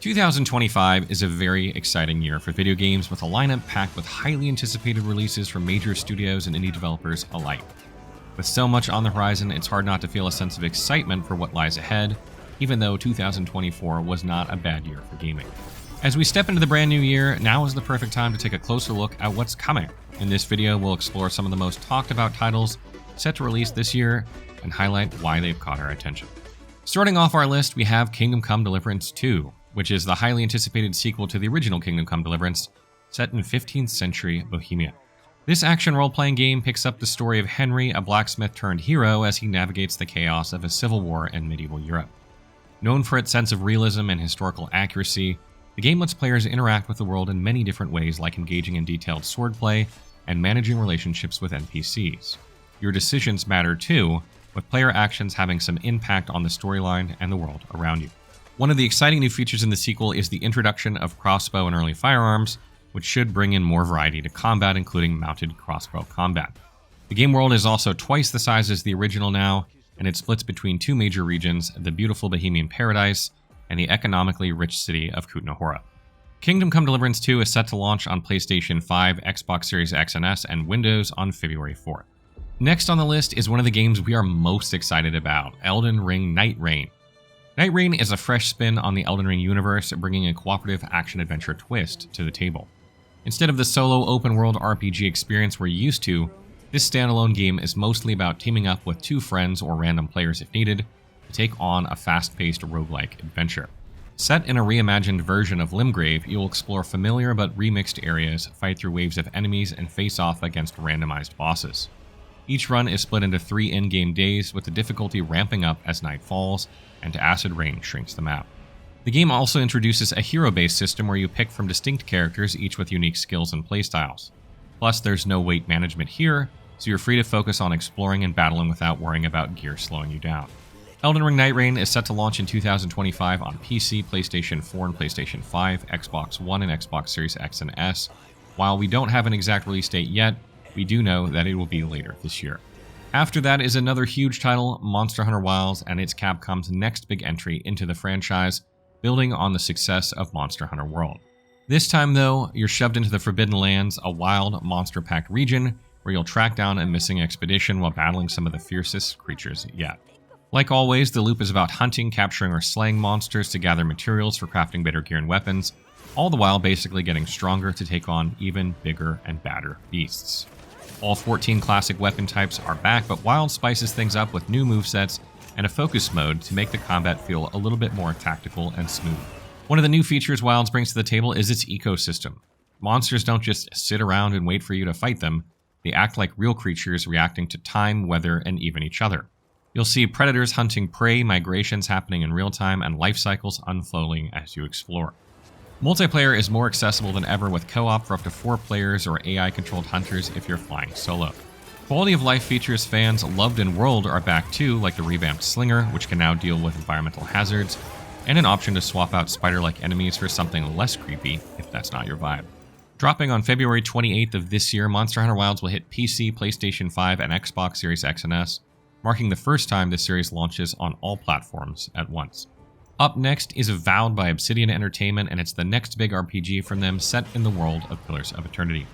2025 is a very exciting year for video games, with a lineup packed with highly anticipated releases from major studios and indie developers alike. With so much on the horizon, it's hard not to feel a sense of excitement for what lies ahead, even though 2024 was not a bad year for gaming. As we step into the brand new year, now is the perfect time to take a closer look at what's coming. In this video, we'll explore some of the most talked about titles set to release this year and highlight why they've caught our attention. Starting off our list, we have Kingdom Come: Deliverance 2, which is the highly anticipated sequel to the original Kingdom Come: Deliverance, set in 15th century Bohemia. This action role-playing game picks up the story of Henry, a blacksmith-turned-hero, as he navigates the chaos of a civil war in medieval Europe. Known for its sense of realism and historical accuracy, the game lets players interact with the world in many different ways, like engaging in detailed swordplay and managing relationships with NPCs. Your decisions matter too, with player actions having some impact on the storyline and the world around you. One of the exciting new features in the sequel is the introduction of crossbow and early firearms, which should bring in more variety to combat, including mounted crossbow combat. The game world is also twice the size as the original now, and it splits between two major regions, the beautiful Bohemian Paradise and the economically rich city of Kutna-Hora. Kingdom Come: Deliverance 2 is set to launch on PlayStation 5, Xbox Series X and S, and Windows on February 4th. Next on the list is one of the games we are most excited about, Elden Ring Nightreign. Nightreign is a fresh spin on the Elden Ring universe, bringing a cooperative action-adventure twist to the table. Instead of the solo open-world RPG experience we're used to, this standalone game is mostly about teaming up with two friends or random players if needed to take on a fast-paced roguelike adventure. Set in a reimagined version of Limgrave, you'll explore familiar but remixed areas, fight through waves of enemies, and face off against randomized bosses. Each run is split into 3 in-game days, with the difficulty ramping up as night falls and acid rain shrinks the map. The game also introduces a hero-based system where you pick from distinct characters, each with unique skills and playstyles. Plus, there's no weight management here, so you're free to focus on exploring and battling without worrying about gear slowing you down. Elden Ring Nightreign is set to launch in 2025 on PC, PlayStation 4 and PlayStation 5, Xbox One and Xbox Series X and S. While we don't have an exact release date yet, we do know that it will be later this year. After that is another huge title, Monster Hunter Wilds, and it's Capcom's next big entry into the franchise, building on the success of Monster Hunter World. This time, though, you're shoved into the Forbidden Lands, a wild, monster-packed region where you'll track down a missing expedition while battling some of the fiercest creatures yet. Like always, the loop is about hunting, capturing, or slaying monsters to gather materials for crafting better gear and weapons, all the while basically getting stronger to take on even bigger and badder beasts. All 14 classic weapon types are back, but Wild spices things up with new movesets and a focus mode to make the combat feel a little bit more tactical and smooth. One of the new features Wilds brings to the table is its ecosystem. Monsters don't just sit around and wait for you to fight them, they act like real creatures, reacting to time, weather, and even each other. You'll see predators hunting prey, migrations happening in real time, and life cycles unfolding as you explore. Multiplayer is more accessible than ever, with co-op for up to 4 players or AI-controlled hunters if you're flying solo. Quality of life features fans loved in World are back too, like the revamped Slinger, which can now deal with environmental hazards, and an option to swap out spider-like enemies for something less creepy if that's not your vibe. Dropping on February 28th of this year, Monster Hunter Wilds will hit PC, PlayStation 5, and Xbox Series X and S, marking the first time this series launches on all platforms at once. Up next is Avowed by Obsidian Entertainment, and it's the next big RPG from them set in the world of Pillars of Eternity.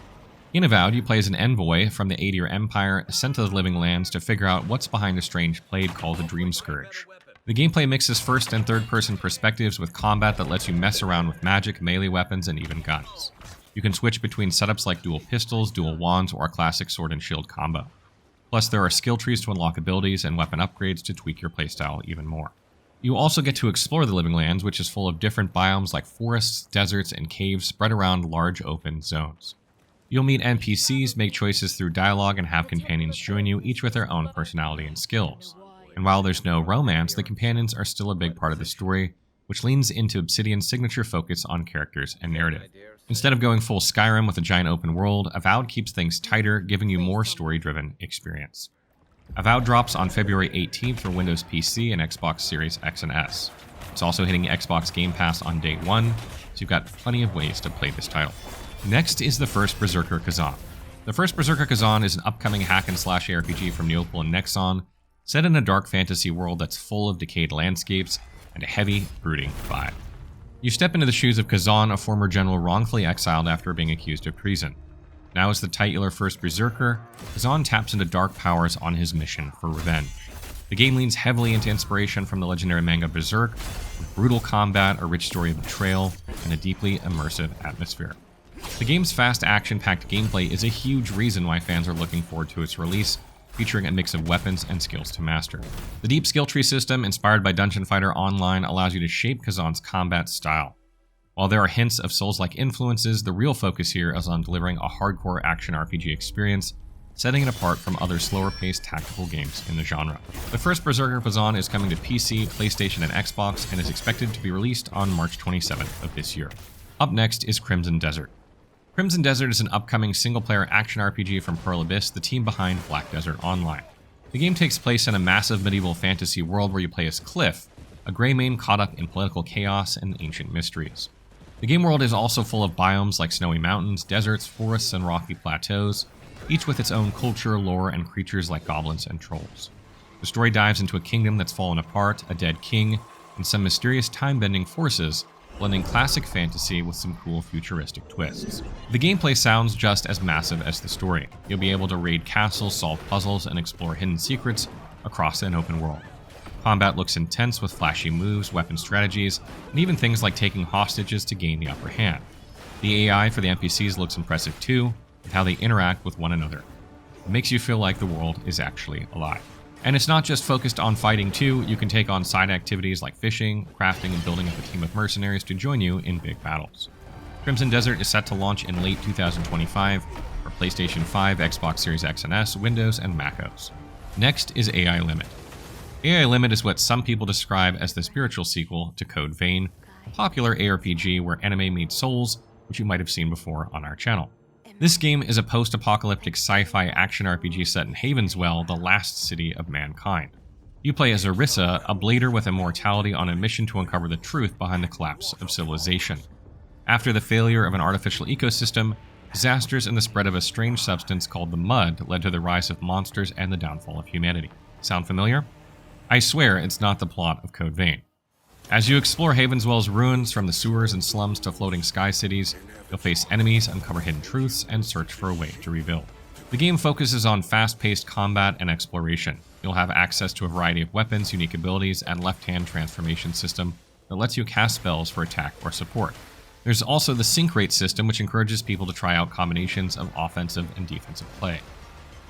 In Avowed, you play as an envoy from the Aedir Empire sent to the Living Lands to figure out what's behind a strange plague called the Dream Scourge. The gameplay mixes first and third-person perspectives with combat that lets you mess around with magic, melee weapons, and even guns. You can switch between setups like dual pistols, dual wands, or a classic sword and shield combo. Plus, there are skill trees to unlock abilities and weapon upgrades to tweak your playstyle even more. You also get to explore the Living Lands, which is full of different biomes like forests, deserts, and caves spread around large open zones. You'll meet NPCs, make choices through dialogue, and have companions join you, each with their own personality and skills. And while there's no romance, the companions are still a big part of the story, which leans into Obsidian's signature focus on characters and narrative. Instead of going full Skyrim with a giant open world, Avowed keeps things tighter, giving you more story-driven experience. Avowed drops on February 18th for Windows PC and Xbox Series X and S. It's also hitting Xbox Game Pass on day 1, so you've got plenty of ways to play this title. Next is the first Berserker Khazan. The first Berserker Khazan is an upcoming hack-and-slash RPG from Neopol and Nexon, set in a dark fantasy world that's full of decayed landscapes and a heavy, brooding vibe. You step into the shoes of Khazan, a former general wrongfully exiled after being accused of treason. Now as the titular first Berserker, Khazan taps into dark powers on his mission for revenge. The game leans heavily into inspiration from the legendary manga Berserk, with brutal combat, a rich story of betrayal, and a deeply immersive atmosphere. The game's fast action-packed gameplay is a huge reason why fans are looking forward to its release, featuring a mix of weapons and skills to master. The deep skill tree system, inspired by Dungeon Fighter Online, allows you to shape Khazan's combat style. While there are hints of Souls-like influences, the real focus here is on delivering a hardcore action RPG experience, setting it apart from other slower-paced tactical games in the genre. The first Berserker Khazan is coming to PC, PlayStation, and Xbox, and is expected to be released on March 27th of this year. Up next is Crimson Desert. Crimson Desert is an upcoming single-player action RPG from Pearl Abyss, the team behind Black Desert Online. The game takes place in a massive medieval fantasy world where you play as Cliff, a Greymane caught up in political chaos and ancient mysteries. The game world is also full of biomes like snowy mountains, deserts, forests, and rocky plateaus, each with its own culture, lore, and creatures like goblins and trolls. The story dives into a kingdom that's fallen apart, a dead king, and some mysterious time-bending forces, blending classic fantasy with some cool futuristic twists. The gameplay sounds just as massive as the story. You'll be able to raid castles, solve puzzles, and explore hidden secrets across an open world. Combat looks intense with flashy moves, weapon strategies, and even things like taking hostages to gain the upper hand. The AI for the NPCs looks impressive too, with how they interact with one another. It makes you feel like the world is actually alive. And it's not just focused on fighting too, you can take on side activities like fishing, crafting, and building up a team of mercenaries to join you in big battles. Crimson Desert is set to launch in late 2025 for PlayStation 5, Xbox Series X and S, Windows, and Mac OS. Next is AI Limit. AI Limit is what some people describe as the spiritual sequel to Code Vein, a popular ARPG where anime meets souls, which you might have seen before on our channel. This game is a post-apocalyptic sci-fi action RPG set in Havenswell, the last city of mankind. You play as Orisa, a blader with immortality on a mission to uncover the truth behind the collapse of civilization. After the failure of an artificial ecosystem, disasters and the spread of a strange substance called the Mud led to the rise of monsters and the downfall of humanity. Sound familiar? I swear it's not the plot of Code Vein. As you explore Havenswell's ruins, from the sewers and slums to floating sky cities, you'll face enemies, uncover hidden truths, and search for a way to rebuild. The game focuses on fast-paced combat and exploration. You'll have access to a variety of weapons, unique abilities, and left-hand transformation system that lets you cast spells for attack or support. There's also the sync rate system, which encourages people to try out combinations of offensive and defensive play.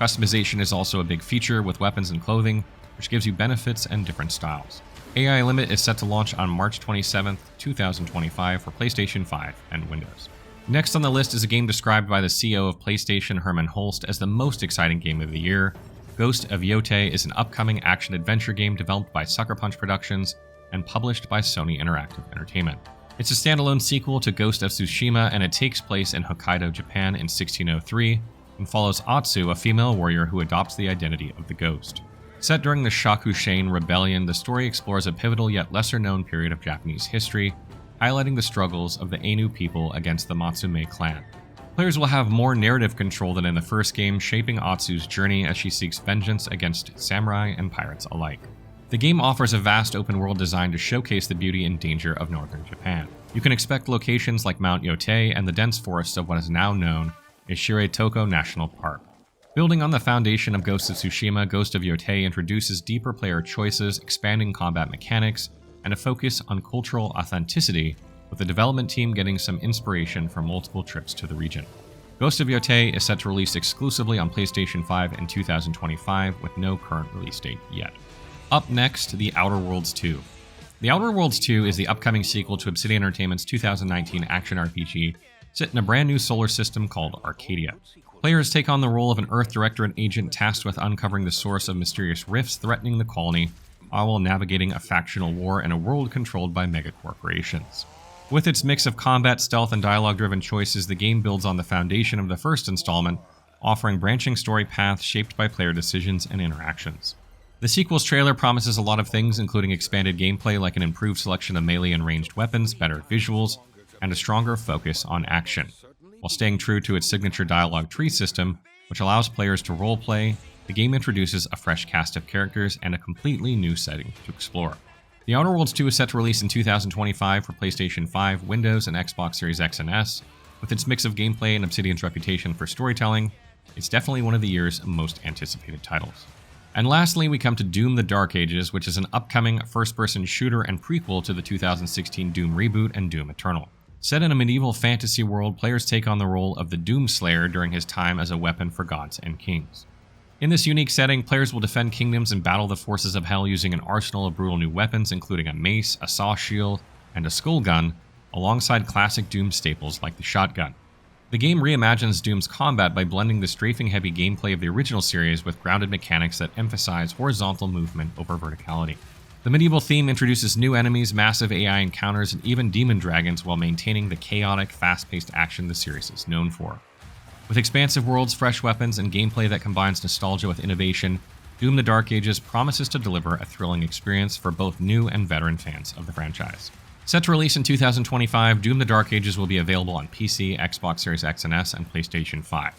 Customization is also a big feature with weapons and clothing, which gives you benefits and different styles. AI Limit is set to launch on March 27th, 2025 for PlayStation 5 and Windows. Next on the list is a game described by the CEO of PlayStation, Herman Holst, as the most exciting game of the year. Ghost of Yotei is an upcoming action-adventure game developed by Sucker Punch Productions and published by Sony Interactive Entertainment. It's a standalone sequel to Ghost of Tsushima, and it takes place in Hokkaido, Japan in 1603, and follows Atsu, a female warrior who adopts the identity of the ghost. Set during the Shakushain Rebellion, the story explores a pivotal yet lesser-known period of Japanese history, highlighting the struggles of the Ainu people against the Matsume clan. Players will have more narrative control than in the first game, shaping Atsu's journey as she seeks vengeance against samurai and pirates alike. The game offers a vast open-world design to showcase the beauty and danger of northern Japan. You can expect locations like Mount Yotei and the dense forests of what is now known as Shiretoko National Park. Building on the foundation of Ghost of Tsushima, Ghost of Yotei introduces deeper player choices, expanding combat mechanics, and a focus on cultural authenticity, with the development team getting some inspiration from multiple trips to the region. Ghost of Yotei is set to release exclusively on PlayStation 5 in 2025, with no current release date yet. Up next, The Outer Worlds 2. The Outer Worlds 2 is the upcoming sequel to Obsidian Entertainment's 2019 action RPG, set in a brand new solar system called Arcadia. Players take on the role of an Earth Directorate agent tasked with uncovering the source of mysterious rifts threatening the colony, all while navigating a factional war in a world controlled by megacorporations. With its mix of combat, stealth, and dialogue-driven choices, the game builds on the foundation of the first installment, offering branching story paths shaped by player decisions and interactions. The sequel's trailer promises a lot of things, including expanded gameplay like an improved selection of melee and ranged weapons, better visuals, and a stronger focus on action. While staying true to its signature dialogue tree system, which allows players to roleplay, the game introduces a fresh cast of characters and a completely new setting to explore. The Outer Worlds 2 is set to release in 2025 for PlayStation 5, Windows, and Xbox Series X and S. With its mix of gameplay and Obsidian's reputation for storytelling, it's definitely one of the year's most anticipated titles. And lastly, we come to Doom: The Dark Ages, which is an upcoming first-person shooter and prequel to the 2016 Doom reboot and Doom Eternal. Set in a medieval fantasy world, players take on the role of the Doom Slayer during his time as a weapon for gods and kings. In this unique setting, players will defend kingdoms and battle the forces of hell using an arsenal of brutal new weapons, including a mace, a saw shield, and a skull gun, alongside classic Doom staples like the shotgun. The game reimagines Doom's combat by blending the strafing-heavy gameplay of the original series with grounded mechanics that emphasize horizontal movement over verticality. The medieval theme introduces new enemies, massive AI encounters, and even demon dragons while maintaining the chaotic, fast-paced action the series is known for. With expansive worlds, fresh weapons, and gameplay that combines nostalgia with innovation, Doom: The Dark Ages promises to deliver a thrilling experience for both new and veteran fans of the franchise. Set to release in 2025, Doom: The Dark Ages will be available on PC, Xbox Series X and S, and PlayStation 5.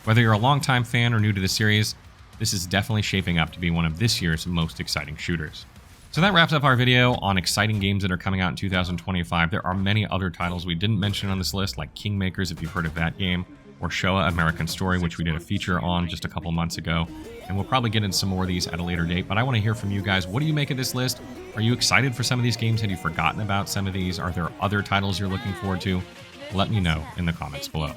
Whether you're a longtime fan or new to the series, this is definitely shaping up to be one of this year's most exciting shooters. So that wraps up our video on exciting games that are coming out in 2025. There are many other titles we didn't mention on this list, like Kingmakers, if you've heard of that game, or Showa American Story, which we did a feature on just a couple months ago. And we'll probably get into some more of these at a later date, but I want to hear from you guys. What do you make of this list? Are you excited for some of these games? Had you forgotten about some of these? Are there other titles you're looking forward to? Let me know in the comments below.